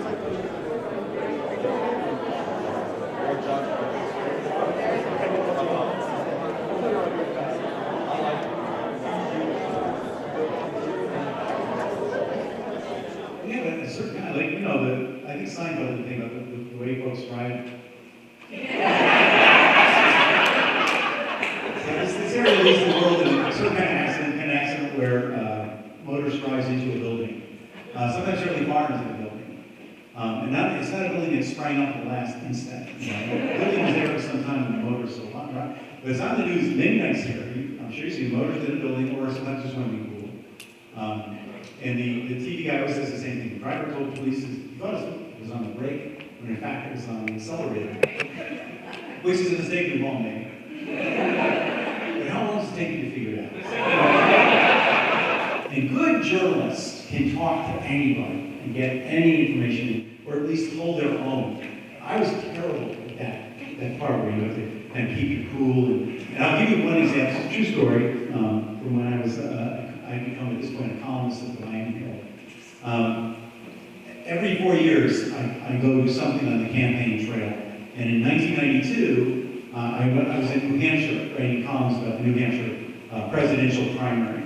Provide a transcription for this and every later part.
Yeah, but it's certain kind of like, you know, I think Seinfeld did the thing about the way folks ride. So this area leads the world in a certain kind of accident where motorist drives into a building. Sometimes certainly far into the building. And it's not a building that sprang up at the last instant. You know? The building was there for some time when the motorist so hot, right? But it's on the news many nights here. I'm sure you see motorists in a building, or sometimes just want to be cool. And the TV guy always says the same thing. The driver told police he thought it was on the brake, when in fact it was on the accelerator. Which is a mistake we've all made. But how long does it take you to figure it out? And good journalists can talk to anybody and get any information, or at least hold their own. I was terrible at that part where you have to kind of keep it cool. And I'll give you one example. It's a true story from when I become at this point a columnist at the Miami Herald. Every 4 years, I go do something on the campaign trail. And in 1992, I was in New Hampshire writing columns about the New Hampshire presidential primary.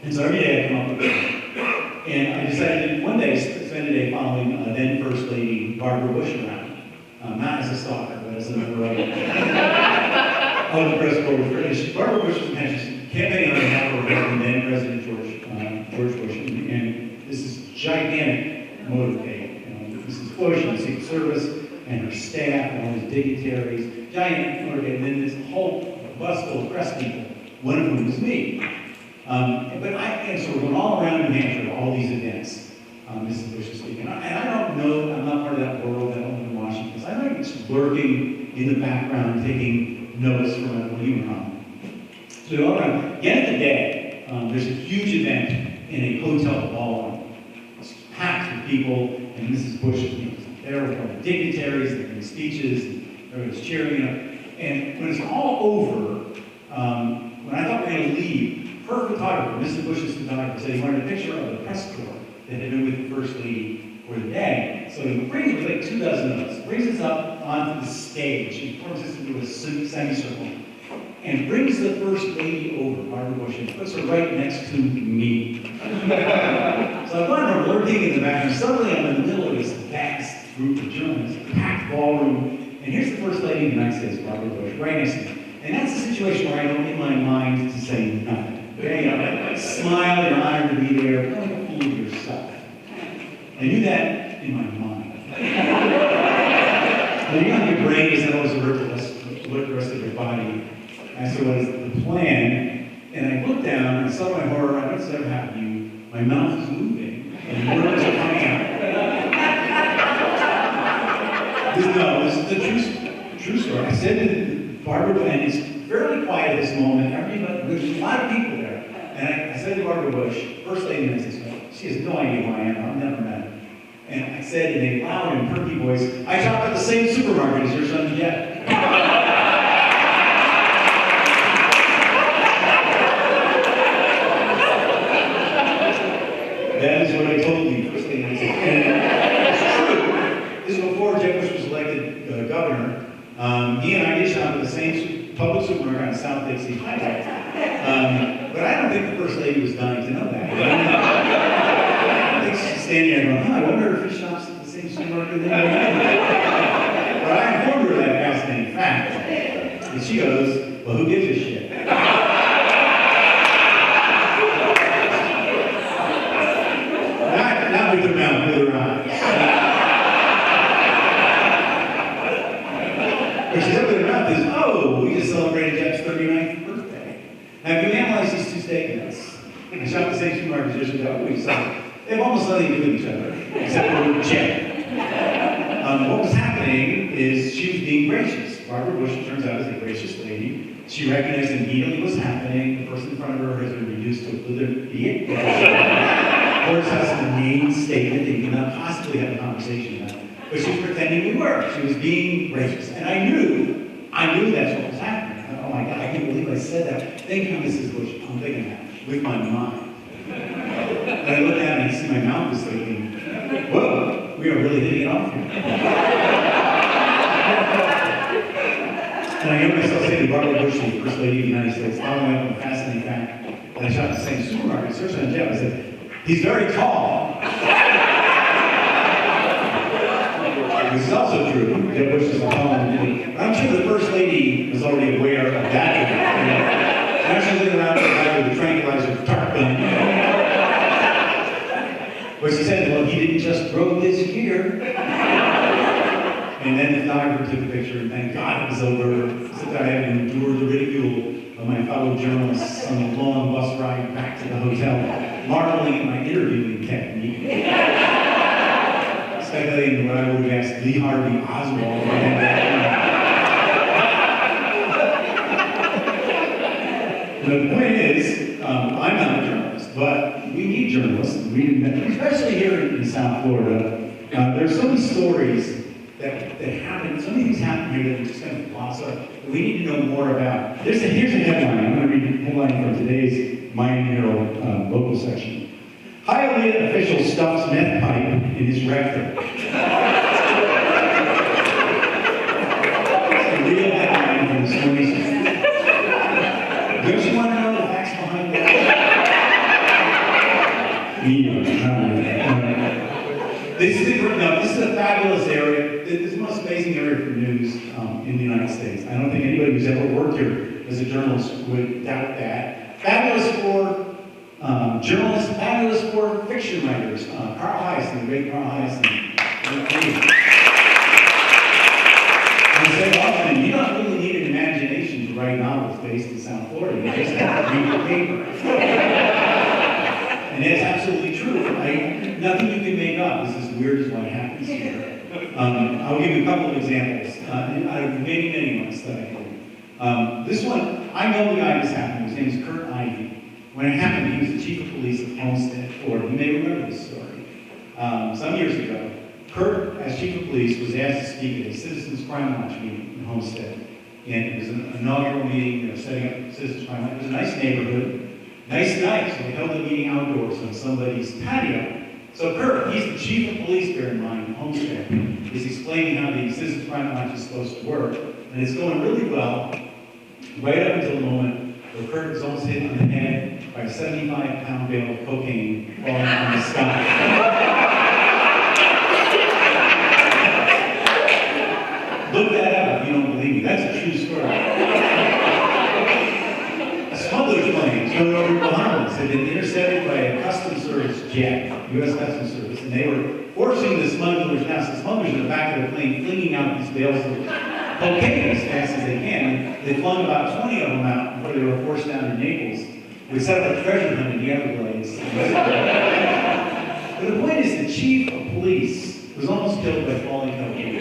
And so every day I come up with something. And I decided to one day spend a day following then First Lady Barbara Bush around. Not as a stalker, but as a member of the press corps. Barbara Bush was campaigning on behalf of then President George Bush. And this is gigantic motorcade. Mrs. Bush and the Secret Service and her staff and all these dignitaries, giant motorcade, and then this whole bus full of press people, one of whom was me. So we're going all around New Hampshire, all these events. Mrs. Bush is speaking. And I don't know, I'm not part of that world, I don't live in Washington. So I'm like just lurking in the background, taking notes from a living room. So we go around. At the end of the day, there's a huge event in a hotel ballroom. It's packed with people, and Mrs. Bush is there with all the dignitaries, and the speeches, and everybody's cheering up. And when it's all over, when I thought we were going to leave, her photographer, Mrs. Bush's photographer, said he wanted a picture of the press corps that had been with the First Lady for the day. So he brings us like 2 dozen of us, brings us up onto the stage, he forms us into a semicircle, and brings the First Lady over, Barbara Bush, and puts her right next to me. So I'm wondering, lurking in the background, suddenly I'm in the middle of this vast group of journalists, packed ballroom, and here's the First Lady of the United States, Barbara Bush, right next to me. And that's the situation where I know in my mind to say nothing. Okay, smile, you're honored to be there, don't make a fool of yourself. I knew that in my mind. But you know, your brain is not always alert to the rest of your body. I said, what is the plan? And I looked down and I saw my horror, I don't know if it's ever happened to you, my mouth is moving and words are coming out. This is the true story. I said to Barbara, and it's fairly quiet at this moment, there's a lot of people there. And I said to Barbara Bush, First Lady of the United States, she has no idea who I am, I've never met her. And I said in a loud and perky voice, I shop at the same supermarket as your son Jeff. That is what I told you, First Lady of the United States. And it's true. This is before Jeb Bush was elected governor. He and I did shop at the same public supermarket on South Dixie Highway. But I don't think the First Lady was dying to know that. I think she's standing there going, I wonder if he shops at the same supermarket that I do. But I informed her of that fascinating fact. And she goes, well, who gives a shit? Not with her mouth, with her eyes. What she said with her mouth is, oh, we just celebrated Jeff's 39th birthday. Now, if you analyze these two statements, I shop at the same supermarket just without we saw, they have almost nothing to do with each other, except for Jeff. What was happening is she was being gracious. Barbara Bush, it turns out, is a gracious lady. She recognized immediately what's happening. The person in front of her has been reduced to a blithered idiot. Of course, that's the main statement that you cannot possibly have a conversation about. But she was pretending we were. She was being gracious. And I knew that's what was happening. Oh my God, I can't believe I said that. Thank you, Mrs. Bush. I'm thinking that with my mind. And I look down and I see my mouth is thinking, whoa, we are off here. And I hear myself saying to Barbara Bush, the First Lady of the United States, following up on a fascinating fact that I shot at the same supermarket, searching on Jeff, I said, he's very tall. This is also true. Jeb Bush is a tall individual. I'm sure the First Lady was already aware of that. Now she's looking around for the guy with the tranquilizer tarp gun. But she said, well, he didn't just throw this here. And then the photographer took a picture, and thank God it was over. Except I had to endure the ridicule of my fellow journalists on the long bus ride back to the hotel, marveling at my interviewing technique. Speculating what I would have asked Lee Harvey Oswald. The point is, I'm not a journalist, but we need journalists, especially here in South Florida. There's so many stories that happen, so many things happen here that we just kind of gloss up, that we need to know more about. Here's a headline. I'm going to read a headline from today's Miami Herald local section. Hialeah official stuffs meth pipe in his rectum. It's a real headline from this morning. Don't you want to know the facts behind that? This is a fabulous area. This is the most amazing area for news in the United States. I don't think anybody who's ever worked here as a journalist would doubt that. Fabulous for journalists, fabulous for fiction writers. Carl Heiss, the great Carl Heiss. I say often, you don't really need an imagination to write novels based in South Florida. You just have to read the paper. And that's absolutely true. Nothing you can make up is as weird as what happens here. I'll give you a couple of examples. Out of many, many ones that I did. This one, I know the guy this happened. His name is Kurt Ivey. When it happened, he was the chief of police of Homestead, Florida. You may remember this story. Some years ago, Kurt, as chief of police, was asked to speak at a Citizens Crime Watch meeting in Homestead. And it was an inaugural meeting, setting up Citizens Crime Watch. It was a nice neighborhood, nice night, so we held the meeting outdoors on somebody's patio. So Kurt, he's the chief of police, bear in mind, in Homestead, is explaining how the Citizens Crime Watch is supposed to work. And it's going really well, right up until the moment where Kurt is almost hit on the head by a 75-pound bale of cocaine falling from the sky. Look that up if you don't believe me. That's a true story. A smuggler's plane going over the Bahamas had been intercepted by a Customs Service jet, U.S. Customs Service, and they were forcing the smugglers, now the smugglers in the back of the plane, flinging out these bales of cocaine as fast as they can. They flung about 20 of them out before they were forced down to Naples. We set up a treasure hunt in the Everglades. But the point is, the chief of police was almost killed by falling cocaine.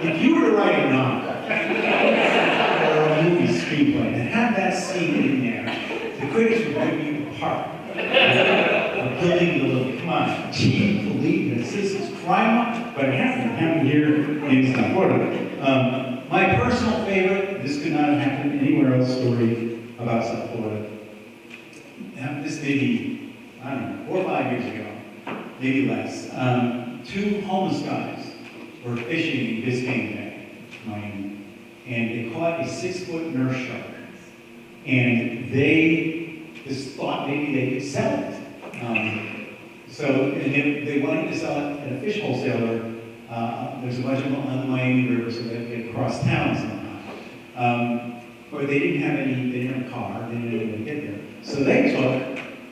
If you were to write a novel or a movie screenplay and have that scene in there, the critics would rip you apart. Building the little, come on, chief of police, and citizens crime, but it happened here in South Florida. My personal favorite, this could not have happened anywhere else, story about South Florida. This maybe, I don't know, 4 or 5 years ago, maybe less. 2 homeless guys were fishing in Biscayne Bay, Miami, and they caught a 6-foot nurse shark. And they just thought maybe they could sell it. And they wanted to sell it at a fish wholesaler. There's a bunch of them on the Miami River, so they had to get across town somehow. But they didn't have a car, they didn't know how to get there. So they took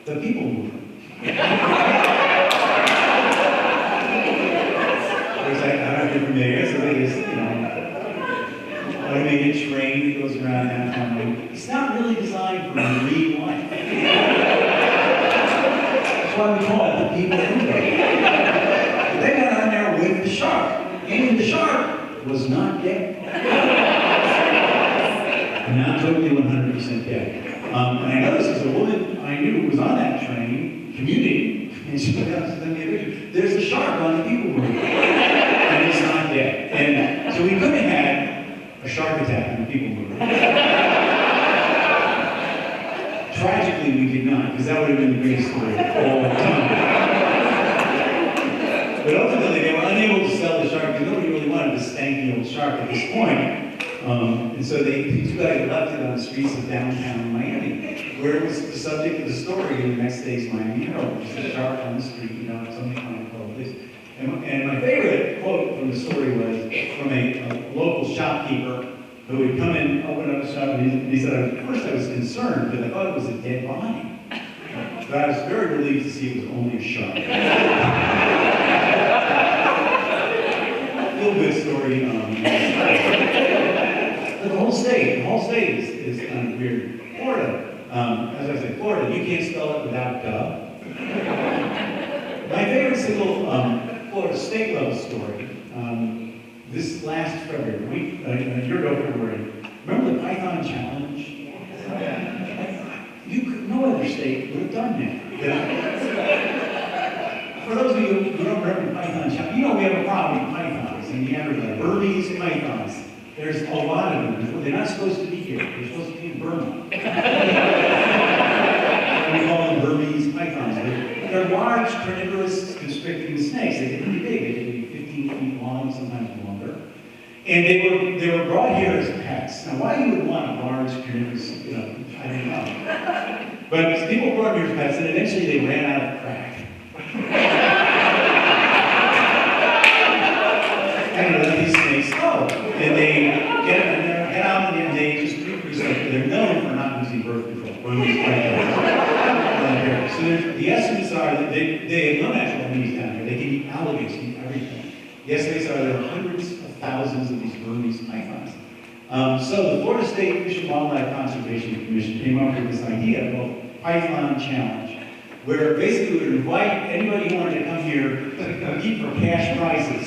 the people mover. There's like, I don't know if you're familiar, so they just, automated train that goes around downtown. It's not really designed for marine life. That's why we call it the people mover. They got on there with the shark, and the shark was not dead. Not totally 100% dead. And I know this because a woman I knew who was on that train, commuting, and she put out sent me a picture. There's a shark on the people mover, and it's not dead. And so we could have had a shark attack on the people mover. Tragically, we did not, because that would have been the greatest story of all time. shark at this point. And so the two guys left it on the streets of downtown Miami, where it was the subject of the story in the next day's Miami Herald. There's a shark on the street, somebody coming to call the police. And my favorite quote from the story was from a local shopkeeper who would come in, open up the shop, and he said, at first I was concerned because I thought it was a dead body. But I was very relieved to see it was only a shark. Feel good story. But the whole state is kind of weird. Florida, as I said, Florida, you can't spell it without duh. My favorite single Florida state level story, this last February, a year ago February, remember the Python Challenge? No other state would have done that. For those of you who don't remember the Python Challenge, we have a problem with pythons, and the average Burmese pythons. There's a lot of them. They're not supposed to be here. They're supposed to be in Burma. We call them Burmese pythons. They're large, carnivorous, constricting snakes. They get pretty big. They can be 15 feet long, sometimes longer. And they were brought here as pets. Now, why you would want a large, carnivorous, I don't know. But people brought them here as pets, and eventually they ran out of crack. And let these snakes go. And they get out and they just reproduce. They're known for not using birth control. So the estimates are that they have no natural enemies down here. They can eat alligators, eat everything. The estimates are there are hundreds of thousands of these Burmese pythons. So the Florida State Fish and Wildlife Conservation Commission came up with this idea called Python Challenge, where basically we would invite anybody who wanted to come here to compete for cash prizes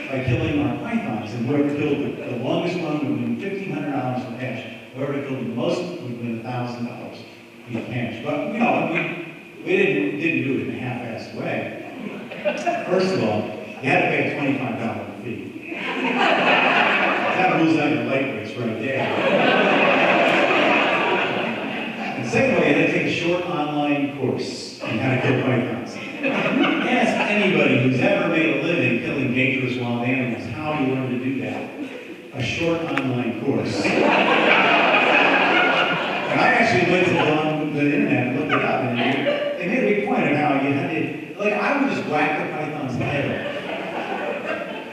by killing our pythons. And whoever killed the longest one would win $1,500 in cash. Whoever killed the most would win $1,000 in cash. But we didn't do it in a half-assed way. First of all, you had to pay a $25 fee. That rules out your light rates right there. And secondly, you had to take a short online course on how to kill pythons. Ask anybody who's ever made a living killing dangerous wild animals how you learn to do that. A short online course. And I actually went to the internet and looked it up, and they made a big point of how you had to, I would just whack the python's head off.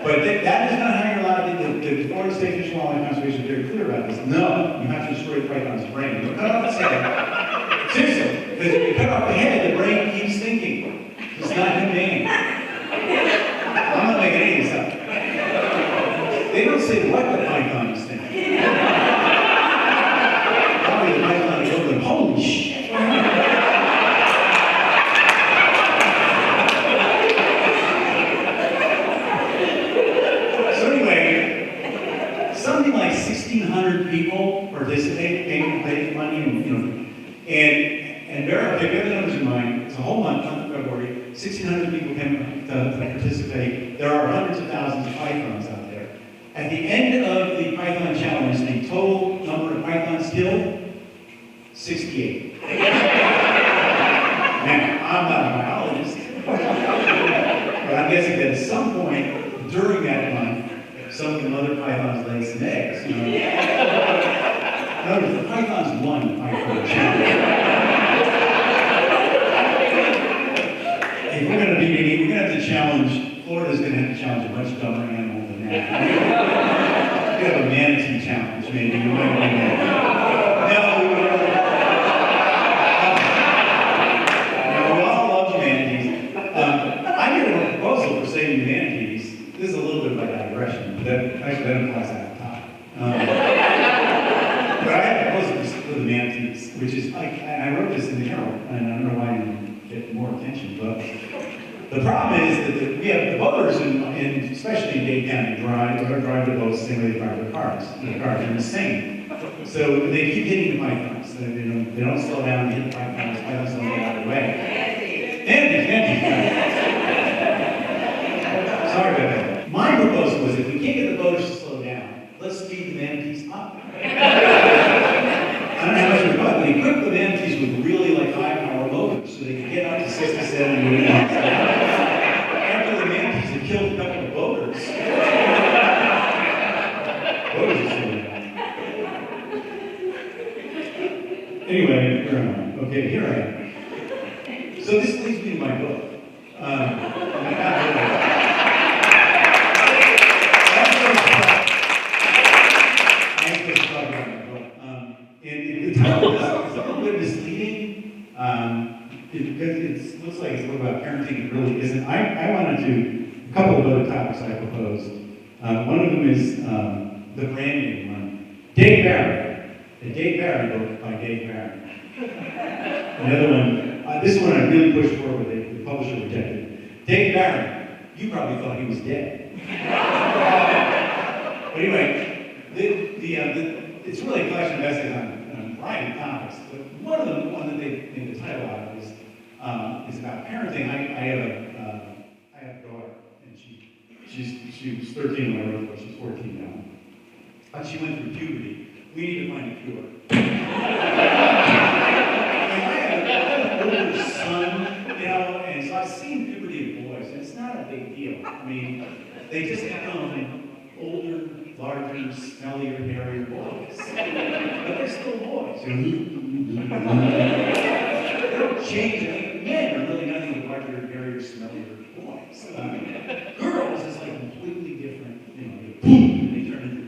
But that is not how you're allowed to do. The Florida State Fish and Wildlife Conservation is very clear about this. No, you have to destroy the python's brain. You cut off its head. Seriously, because if you cut off the head, the brain keeps thinking. It's not humane. I'm not making any of this up. They don't say what the python is thinking. Probably the python is over, holy shit. Something like 1,600 people participated, paid money, and Barrett, if you have the numbers in mind, it's a whole month of February, 1,600 people came to participate. There are hundreds of thousands of pythons out there. At the end of the Python Challenge, the total number of pythons killed, 68. Now, I'm not a biologist, but I'm guessing that at some point during that month, some of the mother pythons laid some eggs. Notice the pythons won the Python Challenge. If we're going to beat any, we're going to have to challenge, Florida's going to have to challenge a much dumber animal than that. We have a manatee challenge, maybe. We might do that. No, we all love manatees. I made a proposal for saving manatees. This is a little bit by digression, but that applies out of time. But I had a proposal for the manatees, which is and I wrote this in the Herald, and I don't know why I didn't get more attention, but the problem is that we have the boaters, especially in Dade County, drive their boats the same way they drive their cars. The cars are insane. So they keep hitting the pythons. They don't slow down, they hit the pythons don't get out of the way. Manatees. Sorry about that. My proposal was if we can't get the boaters to slow down, let's speed the manatees up. I don't know how much we got, but equip the manatees with really high-power motors so they can get up to 67 miles an hour. After the manatees had killed a couple of boaters, okay, here I am. So this leads me to my book. I ain't supposed to talk about my book. And the title is a little bit misleading because it looks like it's a little about parenting. It really isn't. I wanted to, a couple of other topics I proposed. One of them is the branding one. Dave Barry. The Dave Barry book by Dave Barry. Another one, this one I really pushed for, but the publisher rejected. Dave Barry, you probably thought he was dead. But anyway, it's really a collection of essays on a variety of topics. But one of them, the one that they made the title out of is about parenting. I have a daughter, and she was 13 when I wrote her. She's 14 now. But she went through puberty. We need to find a cure. And I have an older son, and so I've seen puberty in boys, and it's not a big deal. I mean, they just become older, larger, smellier, hairier boys. But they're still boys. They don't change. I mean, men are really nothing but larger, hairier, smellier boys. Girls is like completely different. They turn into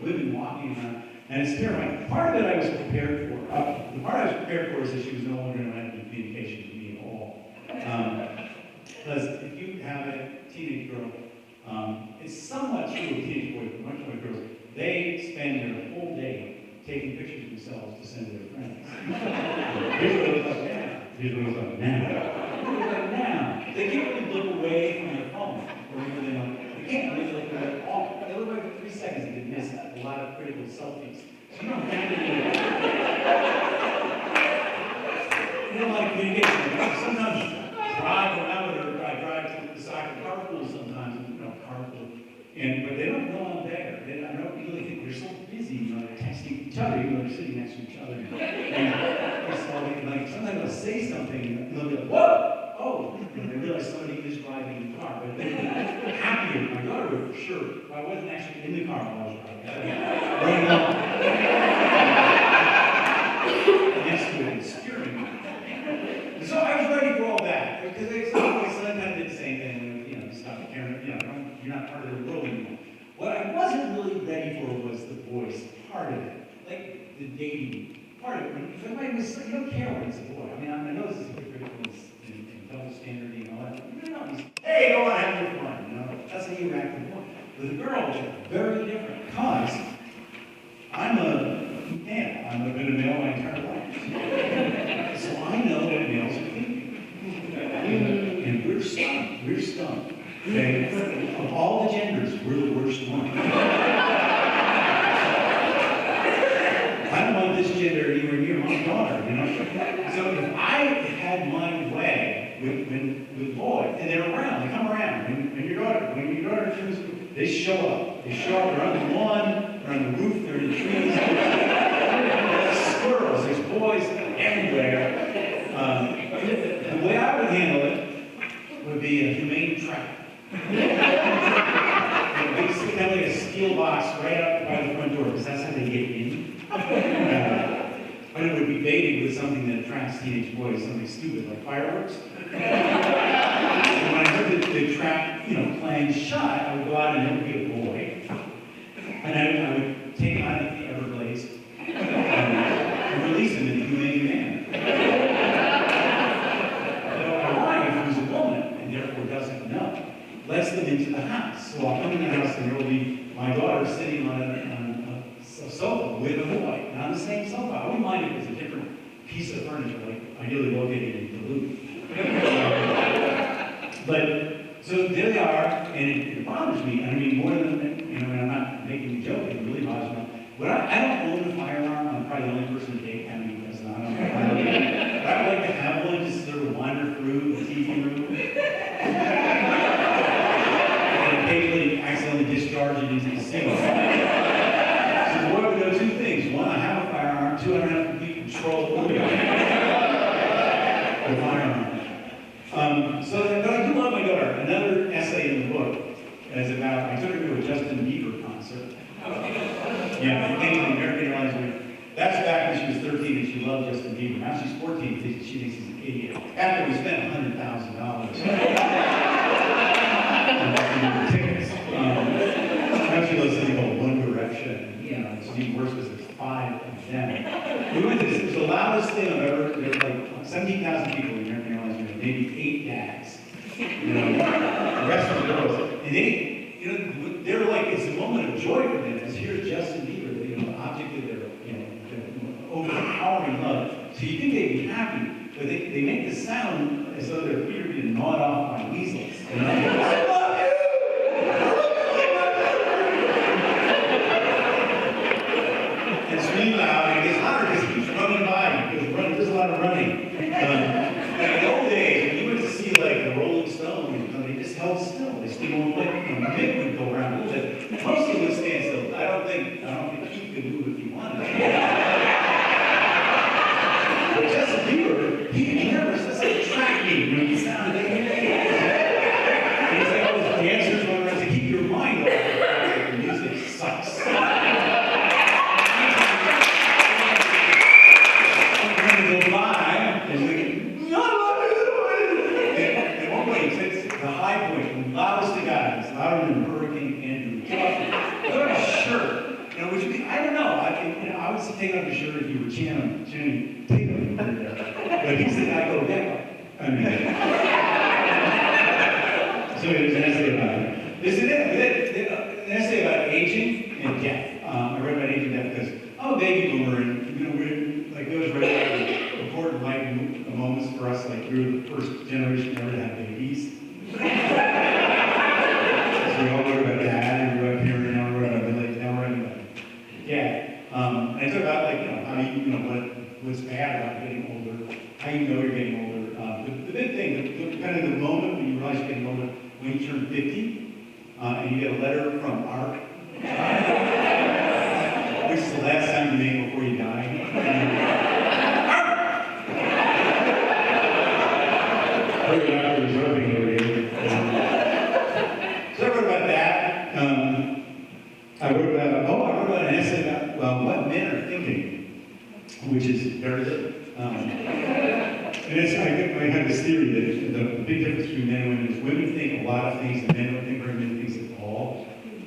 women walking around. And it's terrifying. Part of it I was prepared for. The part I was prepared for is that she was no longer going to have any communication with me at all. Because if you have a teenage girl, it's somewhat true of teenage boys, but much more girls, they spend their whole day taking pictures of themselves to send to their friends. Here's what it looks like now. Here's what it looks like now. Here's what it looks like now. They can't really look away from their phone. Or even they can't really look away at all. They look away for 3 seconds and can miss a lot of critical selfies. So you don't have to do that. You don't like communication. Sometimes drive around with her. I drive to the side of carpool sometimes, carpool. But they don't know I'm there. I don't really think they're so busy, they're texting each other, even though they're sitting next to each other. And sometimes they'll say something, and they'll be like, whoa! Oh, they realize somebody is driving the car. But they'd be happier. My daughter would for sure. If I wasn't actually in the car while I was driving. Running up. Next to it and steering. And so I was ready for all that. Because my son kind of did the same thing. Stop the camera. You're not part of the world anymore. What I wasn't really ready for was the voice part of it. Like the dating part of it. You don't care when it's a boy. I mean, I know this is hypocritical and double standard and all that. Hey, go on, have your fun. That's how you act with a boy. With a girl, it's very different. Because I'm a man. I've been a male my entire life. So I know what males are thinking. And we're stunned. We're stunned. Okay? Of all the genders, we're the worst one. I don't want this gender anywhere near my daughter, So if I had my way with boys, and they're around, they come around, when your daughter turns, they show up. They're on the lawn, they're on the roof, they're in the trees. There's squirrels, there's boys everywhere. The way I would handle it would be a humane trap. Basically, kind of like a steel box right up by the front door, because that's how they get in. But it would be baited with something that attracts teenage boys, something stupid like fireworks. And when I heard the trap, playing shut, I would go out and there would be a boy, and I would take him out of the Everglades and release him in a humane manner. A wife who's a woman and therefore doesn't know lets them into the house. So I'll come in the house and there will be my daughter sitting on a sofa with a boy, not the same sofa. I wouldn't mind if it was a different piece of furniture, like ideally located in Duluth. But so there they are, and it bothers me. I mean, more than and I'm not making a joke. It really bothers me. But I don't own a firearm. I'm probably the only person in Dade County who does not own a firearm. But I would like to have one just sort of wander through the TV room. And occasionally accidentally discharge it into the sink. So the boy would know two things. One, I have a firearm. Two, I don't have complete control over the firearm. But I do love my daughter. Another essay in the book is about, I took her to a Justin Bieber concert. Yeah, I came to the American Airlines. That's back when she was 13 and she she loved Justin Bieber. Now she's 14, she thinks he's an idiot. After we spent $100,000 on tickets. Now she loves something called One Direction. You know, it's even worse because there's 5 of them. We went to this, it was the loudest thing I've ever, there were like 17,000 people in American Airlines, maybe 8 dads. You know, the rest of the girls. And they, you know, they were like, it's a moment of joy for them, because here's Justin Bieber, you know, the object of their, you know, their overpowering love. So you think they'd be happy, but they make the sound as though their feet are being gnawed off by weasels. You know? I love you! It's really loud, and it gets hotter because it keeps running by, because there's a lot of running. In the old days, when you went to see like the Rolling Stones, you know, they just held still. They still won't let, you know, Mick would go around a little bit. Most of them would stand still. I don't think Keith could move if he wanted. But Justin Bieber, he never says like track me, you know, he sounded like and he's like all those dancers going around to keep your mind off. The music sucks. Loudest of guys, louder than Hurricane Andrew. Put on a shirt, you know, which would be, I don't know. I would take off your shirt if you were Channing Tatum. But he's the guy go down. I mean, so there's an essay about it. There's an essay about aging and death. I read about aging and death because baby boomer, and you know, we're like those really important life moments for us. Like we were the first generation ever to have babies. We all wrote about dad, and we wrote about parent, now we wrote about village, now we're writing about dad. And I talk about like, you know, how you know, what's bad about getting older, how you know you're getting older. The big thing, the kind of the moment when you realize you're getting older, when you turn 50, and you get a letter from ARC, which is the last sound you make before you die. So I wrote about that. I wrote about an essay about what men are thinking, which is very little. And I have this theory that the big difference between men and women is women think a lot of things that men don't think very many things at all.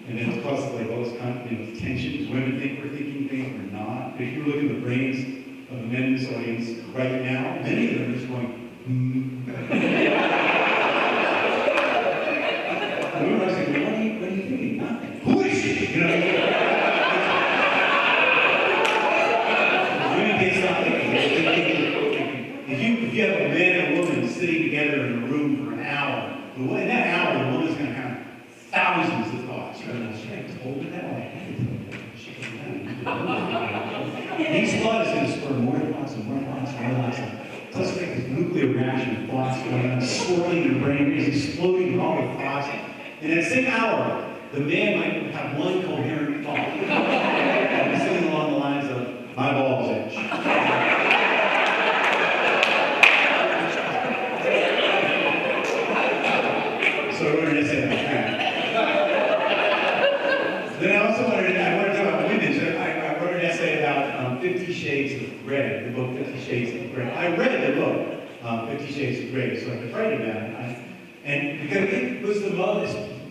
And then it's causes like all this kind of tensions. Women think we're thinking things we're not. If you look at the brains of the men in this audience right now, many of them are just going, And we were asking, what are you thinking? Nothing. Who is she? You know, women think something. If you have a man and a woman sitting together in a room for an hour, in that hour, the woman's going to have thousands of thoughts. Should I hold it that way? Each thought is going to spur more thoughts and more thoughts and more thoughts. So it's like this nuclear reaction of thoughts going on, swirling in the brain, is exploding with all the thoughts. In that same hour, the man might have one coherent thought. And something along the lines of, my balls itch. So I wrote an essay about that. Then I wanted to talk about women. So I wrote an essay about 50 Shades of Grey, the book 50 Shades of Grey. I read the book, 50 Shades of Grey, so I could write about it. And because it was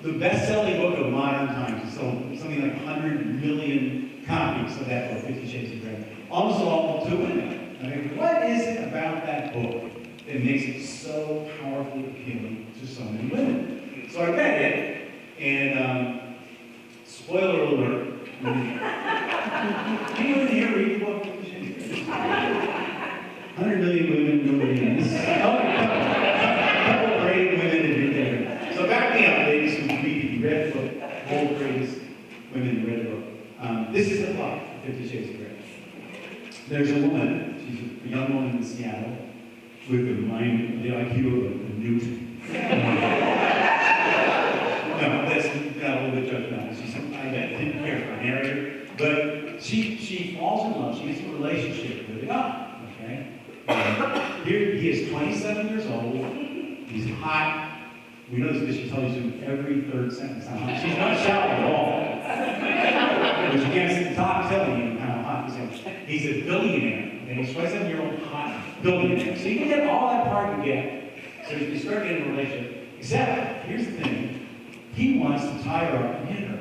the best-selling book of modern times. It sold something like 100 million copies of that book, 50 Shades of Grey. Almost all to women. I mean, what is it about that book that makes it so powerfully appealing to so many women? So I read it, and spoiler alert. Anyone here read the book, 50 Shades of Grey? 100 million women, millions. Couple brave women in there. So back me up, ladies who read the book, all greatest women who read the book. This is the plot of 50 Shades of Grey. There's a woman, she's a young woman in Seattle, with the IQ of a newt. No, that's not a little bit judgmental. I didn't care for married her, but she falls in love. She gets a relationship with a guy. Okay, here he is, 27 years old. He's hot. We know this because she tells you every third sentence how hot. She's not shallow at all. But you can't sit the top telling you how hot he is. He's a billionaire. Okay, he's 27-year-old hot billionaire. So you can get all that part you get. So you start getting a relationship. Except, here's the thing, he wants to tie her up and hit her.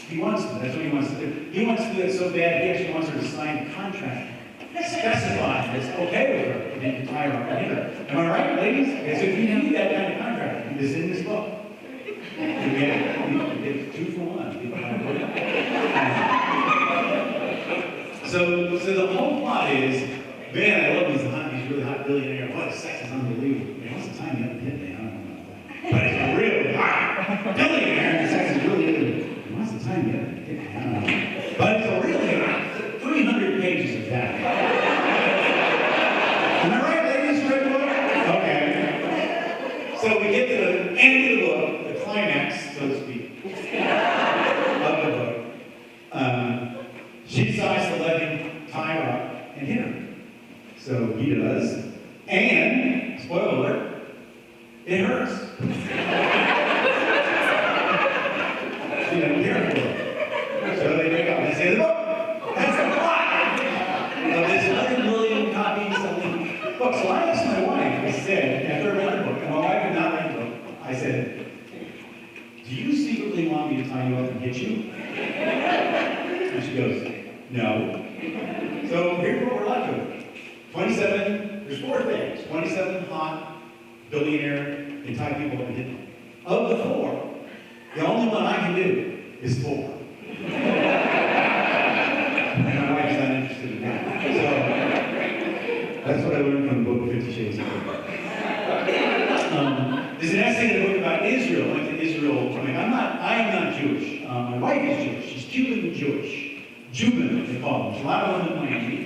He wants to, that's what he wants to do. He wants to do it so bad, he actually wants her to sign a contract. Specifying it's okay with her, and you can tie her up and hit her. Am I right, ladies? Okay, so if you need that kind of contract, it's in this book. You get 2 for 1. So the whole plot is, man, I love these really hot billionaires. What, sex is unbelievable. Man, what's the time you haven't hit me? I don't know about that. But it's really hot. Billionaire, and sex is really good. What's the time you haven't hit me? I don't know. But it's a really hot. 300 pages of that. Am I right, ladies? Right, book? Okay. So we get to the end of the book, the climax, so to speak, of the book. She decides to let him tie her up and hit her. So he does. And, spoiler alert, it hurts. She doesn't care for it. So they break up. That's the end of the book. That's the plot of this 100 million copy selling book. So I asked my wife, I said, after I read the book, and my wife had not read the book, I said, do you secretly want me to tie you up and hit you? And she goes, no. So here's what we're left with. 27, there's 4 things. 27 hot, billionaire, and tie people up and hit them. Of the 4, the only one I can do is 4. And my wife's not interested in that. So that's what I learned from the book 50 Shades of Grey. There's an essay in the book about Israel. I went to Israel. I am not Jewish. My wife is Jewish. She's Cuban Jewish. Juban, they call them. There's a lot of them in Miami.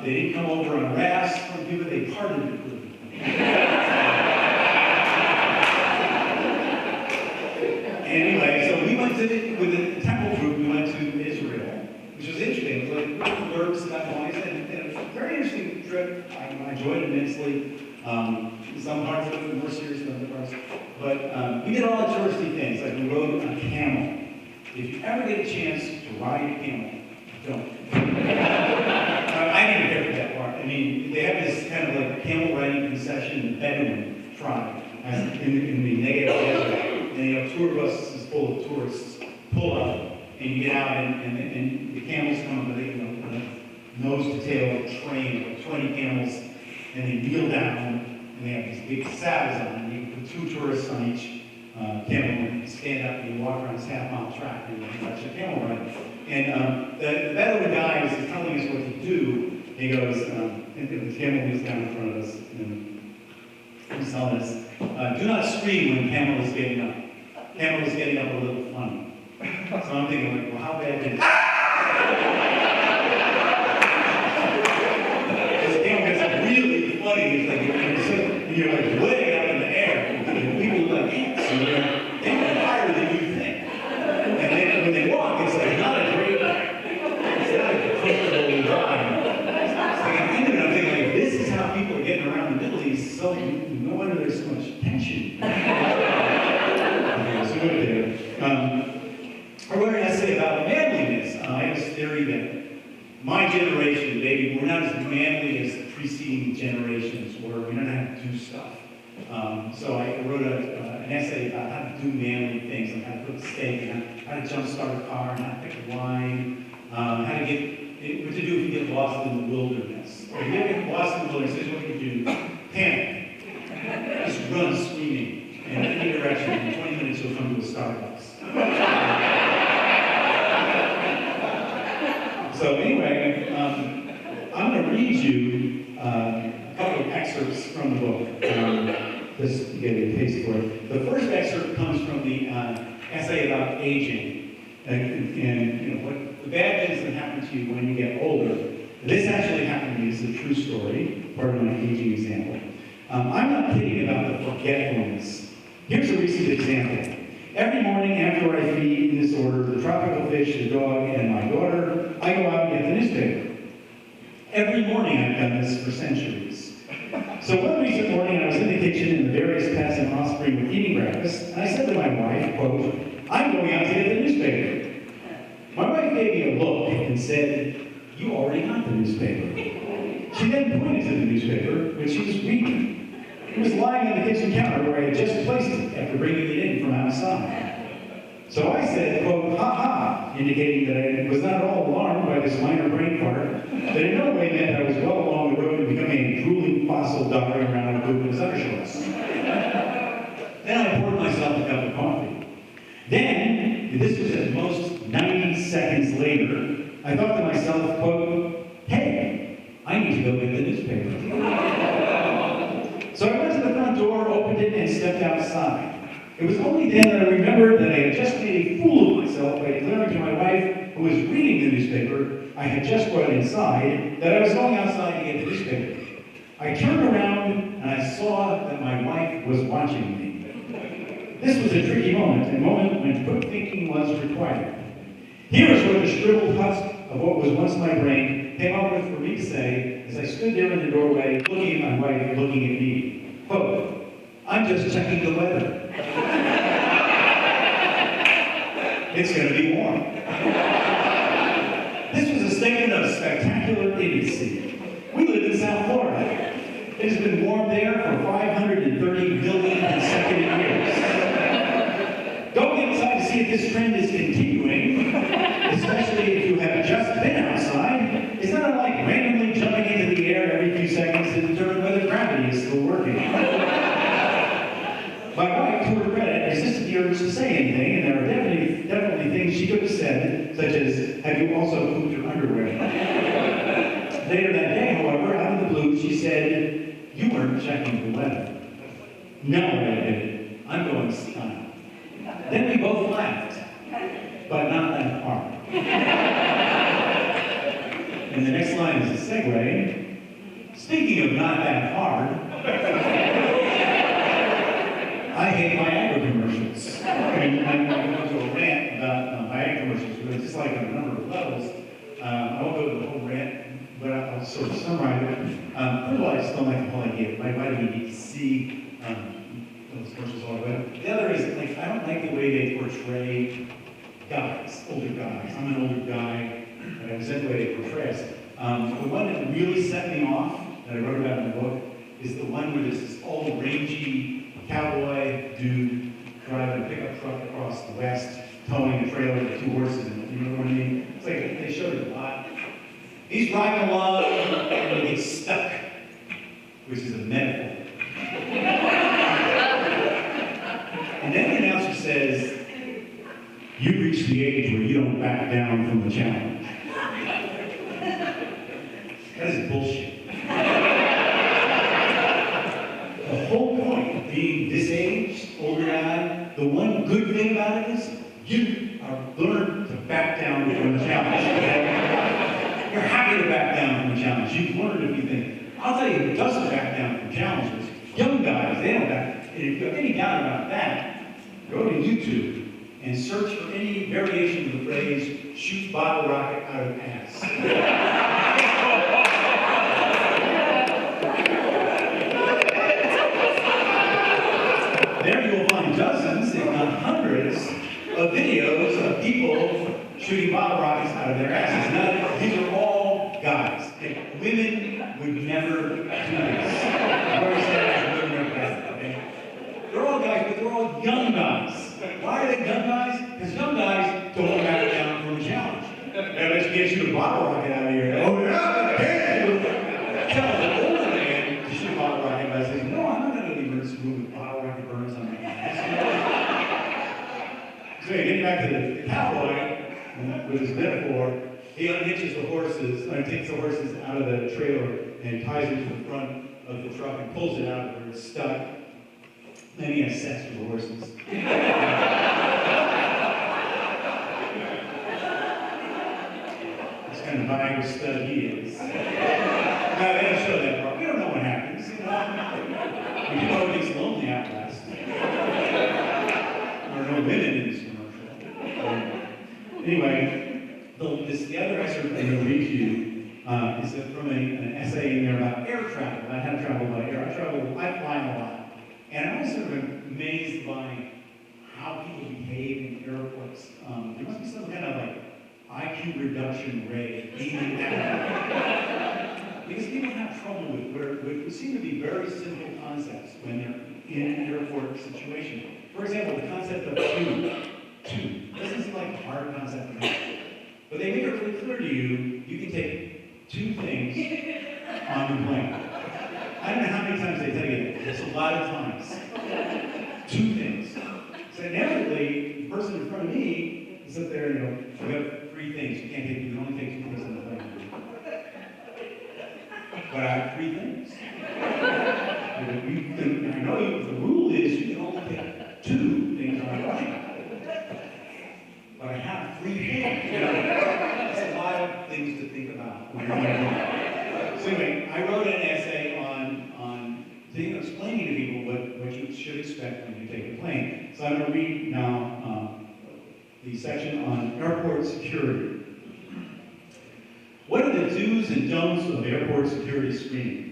They didn't come over on rafts from Cuba. They parted it with them. Anyway, so we went to, with the temple group, we went to Israel, which was interesting. It was like little blurbs about noise, and it was a very interesting trip. I enjoyed it immensely. Some parts of it were more serious than other parts. But we did all the touristy things, like we rode on a camel. If you ever get a chance to ride a camel, don't. I didn't care for that part. I mean, they have this kind of like camel riding concession in the Bedouin tribe, in the Negev desert. And tour buses full of tourists pull up, and you get out, and the camels come up with a nose-to-tail train of 20 camels, and they kneel down, and they have these big saddles on, and you put 2 tourists on each camel, and you stand up, and you walk around this half-mile track, and you watch your camel ride. And the Bedouin guy is telling us what to do. He goes, the camel kneels down in front of us, and he's telling us, do not scream when camel is getting up. Camel is getting up a little funny. So I'm thinking, like, well, how bad is it? This camel gets up really funny. It's like, you're like way up in the air. And people are like ants. And they're higher than you think. And then when they walk, it's like not a comfortable ride. I'm thinking, like, this is how people are getting around the Middle East. So no wonder there's so much tension. I wrote an essay about manliness. I have this theory that my generation, maybe, we're not as manly as the preceding generations were. We don't have to do stuff. So I wrote an essay about how to do manly things, like how to cook a steak, and how to jumpstart a car, and how to pick a wine, how to what to do if you get lost in the wilderness. If you get lost in the wilderness, this is what you do. Panic. Just run screaming in any direction. In 20 minutes, you'll come to a Starbucks. So anyway, I'm going to read you a couple of excerpts from the book. Just to get a taste for it. The first excerpt comes from the essay about aging, and what the bad things that happen to you when you get older. This actually happened to me. This is a true story, part of my aging example. I'm not kidding about the forgetfulness. Here's a recent example. Every morning after I feed, in this order, the tropical fish, the dog, and my daughter, I go out and get the newspaper. Every morning I've done this for centuries. So one recent morning I was in the kitchen and the various pets and offspring were eating breakfast, and I said to my wife, quote, I'm going out to get the newspaper. My wife gave me a look and said, you already got the newspaper. She then pointed to the newspaper, which she was reading. It was lying on the kitchen counter where I had just placed it after bringing it in from outside. So I said, quote, ha ha, indicating that I was not at all alarmed by this minor brain fart, that in no way meant I was well along the road to becoming a drooling fossil darting around a group of his undershorts. Then I poured myself a cup of coffee. Then, this was at most 90 seconds later, I thought to myself, quote, hey, I need to go get the newspaper. So I went to the front door, opened it, and stepped outside. It was only then that I remembered that I had just made a fool of myself by declaring to my wife, who was reading the newspaper I had just brought inside, that I was going outside to get the newspaper. I turned around and I saw that my wife was watching me. This was a tricky moment, a moment when quick thinking was required. Here is what the shriveled husk of what was once my brain came up with for me to say as I stood there in the doorway, looking at my wife and looking at me. Quote, I'm just checking the weather. It's going to be warm. This was a statement of spectacular idiocy. We live in South Florida. It has been warm there for 530 million consecutive years. Going inside to see if this trend is continuing, especially if you have just been outside, is not like randomly jumping into the air every few seconds to determine whether gravity is still working. My wife, to her credit, resisted the urge to say anything, and there are definitely things she could have said, such as, have you also pooped your underwear? Later that day, however, out of the blue, she said, you weren't checking the weather. No, I admitted, I'm going style. Then we both laughed, but not that hard. And the next line is a segue. Speaking of not that hard, I hate Viagra commercials. I'm going to go to a rant about Viagra commercials, but just like on a number of levels. I won't go to the whole rant, but I'll sort of summarize it. First of all, I just don't like the whole idea of my vitamin C, those commercials all the way. The other is, like, I don't like the way they portray guys, older guys. I'm an older guy, but I resent the way they portray us. The one that really set me off, that I wrote about in the book, is the one where there's this old rangy cowboy dude driving a pickup truck across the West, towing a trailer with 2 horses in it. You know what I mean? It's like they showed it a lot. He's driving along and he gets stuck, which is a metaphor. And then the announcer says, you reach the age where you don't back down from the challenge. That is bullshit. The whole point of being this age, older guy, the one good thing about it is you are learned to back down from the challenge. Okay? You're happy to back down from the challenge. You've learned a few things. I'll tell you who doesn't back down from challenges. Young guys, they don't back. And if you have any doubt about that, go to YouTube and search for any variation of the phrase, shoot bottle rocket out of ass. There you will find dozens, if not hundreds, of videos of people shooting bottle rockets out of their asses. Now, these are all guys. Okay? Women would never do this. I've already said that, women never do that, okay? They're all guys, but they're all young guys. Why are they young guys? Because young guys don't back down from the challenge. And let's get you a bottle rocket out of here. Oh, yeah, okay. Tell an older man to shoot a bottle rocket, and I say, no, I'm not going to leave this room with bottle rocket burns on my ass. So getting back to the cowboy, with his metaphor, he unhitches the horses, takes the horses out of the trailer and ties it to the front of the truck and pulls it out where it's stuck. Then he has sex with the horses. This kind of Viagra stud he is. Now, they don't show that part. We don't know what happens. You know? We do know he's lonely out west. There are no women in this commercial. Anyway, the other excerpt I'm going to read to you is from an essay in there about air travel, about how to travel by air. I fly a lot. And I'm always sort of amazed by how people behave in airports. There must be some kind of like IQ reduction rate being that. Because people have trouble with what seem to be very simple concepts when they're in an airport situation. For example, the concept of two. Doesn't seem like a hard concept to me. But they make it really clear to you, you can take two things on the plane. I don't know how many times they tell you that. It's a lot of times. Two things. So inevitably, the person in front of me is up there, you have three things. You can only take two things on the plane. But I have three things. I know the rule is you can only take two things on a plane. But I have three things. That's a lot of things to think about when you're on a plane. So anyway, I wrote an essay on explaining to people what you should expect when you take a plane. So I'm going to read now the section on airport security. What are the do's and don'ts of airport security screening?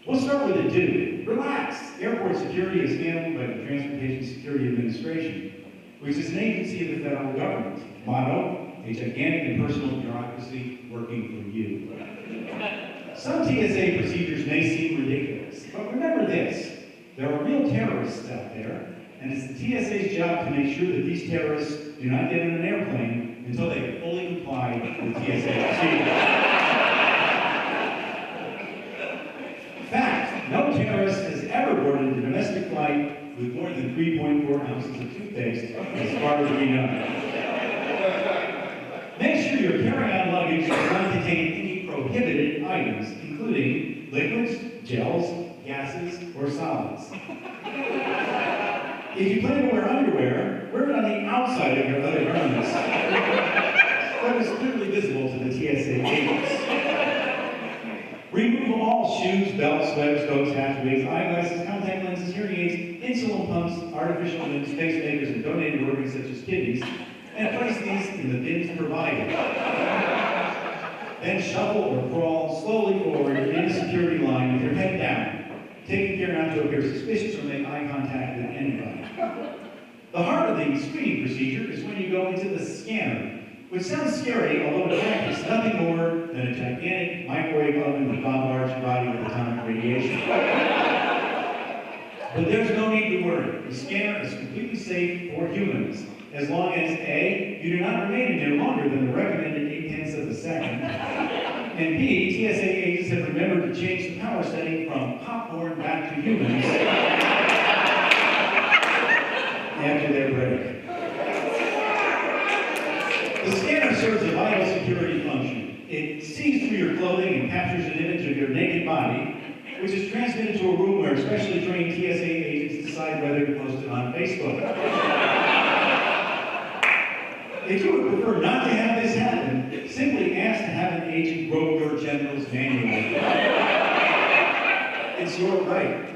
We'll start with the do. Relax. Airport security is handled by the Transportation Security Administration, which is an agency of the federal government. Motto, a gigantic and personal bureaucracy working for you. Some TSA procedures may seem ridiculous, but remember this. There are real terrorists out there, and it's the TSA's job to make sure that these terrorists do not get in an airplane until they have fully complied with TSA procedures. Fact, no terrorist has ever boarded a domestic flight with more than 3.4 ounces of toothpaste, as far as we know. Make sure your carry-on luggage does not contain any prohibited items, including liquids, gels, gases, or solids. If you plan to wear underwear, wear it on the outside of your other garments. That is clearly visible to the TSA agents. Remove all shoes, belts, webs, coats, hats, wigs, eyeglasses, contact lenses, hearing aids, insulin pumps, artificial limbs, pacemakers, and donated organs such as kidneys, and place these in the bins provided. Then shuffle or crawl slowly forward in the security line with your head down, taking care not to appear suspicious or make eye contact with anybody. The heart of the screening procedure is when you go into the scanner, which sounds scary, although in practice nothing more than a gigantic microwave oven that bombards your body with atomic radiation. But there's no need to worry. The scanner is completely safe for humans, as long as A, you do not remain in there longer than the recommended 0.8 of a second, and B, TSA agents have remembered to change the power setting from popcorn back to humans after their break. The scanner serves a vital security function. It sees through your clothing and captures an image of your naked body, which is transmitted to a room where especially trained TSA agents decide whether to post it on Facebook. If you would prefer not to have this happen, simply ask to have an agent grope your genitals manually. It's your right.